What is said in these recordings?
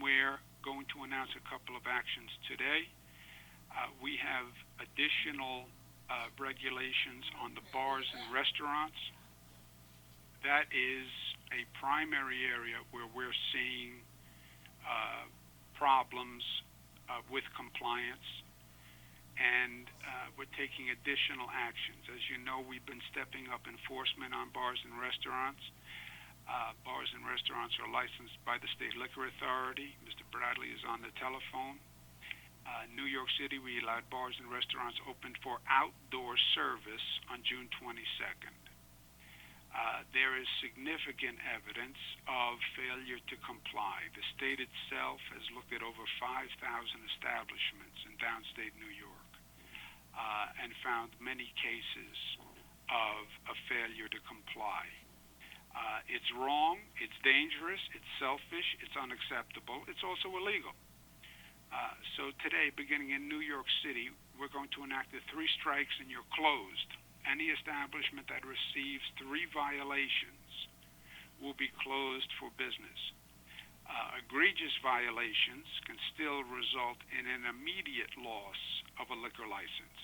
We're going to announce a couple of actions today. We have additional regulations on the bars and restaurants. That is a primary area where we're seeing problems with compliance, and we're taking additional actions. As you know, we've been stepping up enforcement on bars and restaurants. Bars and restaurants are licensed by the State Liquor Authority. Mr. Bradley is on the telephone. New York City, we allowed bars and restaurants open for outdoor service on June 22nd. There is significant evidence of failure to comply. The state itself has looked at over 5,000 establishments in downstate New York and found many cases of a failure to comply. It's wrong, it's dangerous, it's selfish, it's unacceptable, it's also illegal. So today, beginning in New York City, we're going to enact the 3 strikes and you're closed. Any establishment that receives 3 violations will be closed for business. Egregious violations can still result in an immediate loss of a liquor license.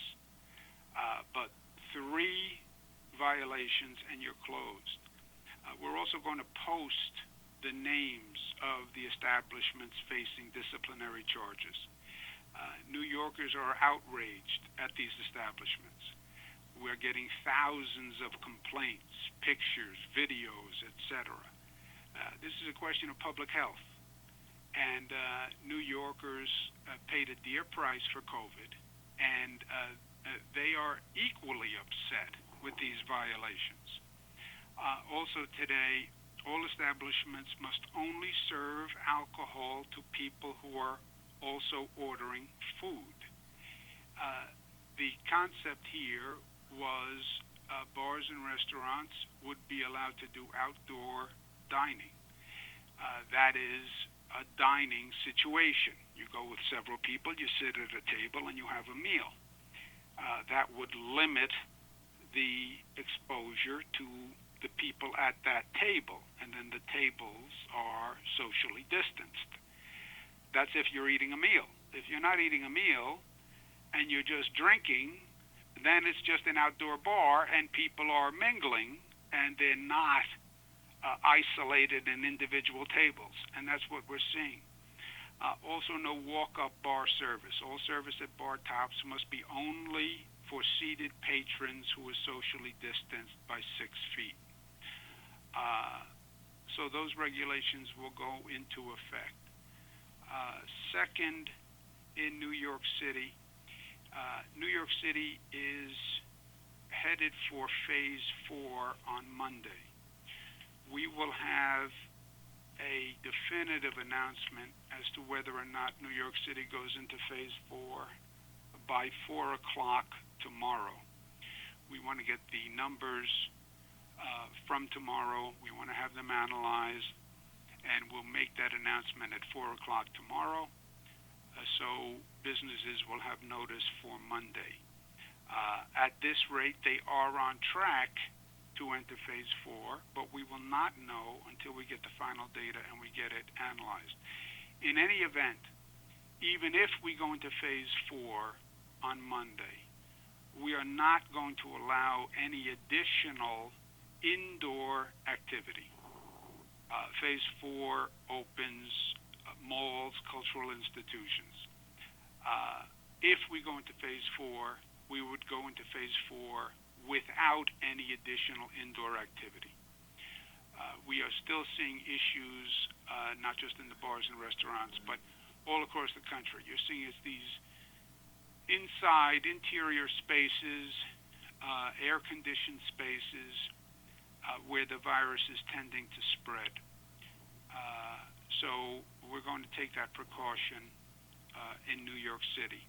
But 3 violations and you're closed. We're also going to post the names of the establishments facing disciplinary charges. New Yorkers are outraged at these establishments. We're getting thousands of complaints, pictures, videos, etc. This is a question of public health. And New Yorkers paid a dear price for COVID, and they are equally upset with these violations. Also today, all establishments must only serve alcohol to people who are also ordering food. The concept here was bars and restaurants would be allowed to do outdoor dining. That is a dining situation. You go with several people, you sit at a table, and you have a meal. That would limit the exposure to the people at that table, and then the tables are socially distanced. That's if you're eating a meal. If you're not eating a meal and you're just drinking, then it's just an outdoor bar and people are mingling and they're not isolated in individual tables, and that's what we're seeing. Also, no walk-up bar service. All service at bar tops must be only for seated patrons who are socially distanced by 6 feet. So those regulations will go into effect. Second, in New York City is headed for phase 4 on Monday. We will have a definitive announcement as to whether or not New York City goes into phase 4 by 4 o'clock tomorrow. We want to get the numbers from tomorrow. We want to have them analyzed, and we'll make that announcement at 4 o'clock tomorrow, so businesses will have notice for Monday. At this rate, they are on track to enter phase 4, but we will not know until we get the final data and we get it analyzed. In any event, even if we go into phase 4 on Monday, we are not going to allow any additional indoor activity. Phase 4 opens malls, cultural institutions. If we go into phase 4, we would go into phase 4 without any additional indoor activity. We are still seeing issues, not just in the bars and restaurants, but all across the country. You're seeing these interior spaces, air-conditioned spaces, where the virus is tending to spread. So we're going to take that precaution in New York City.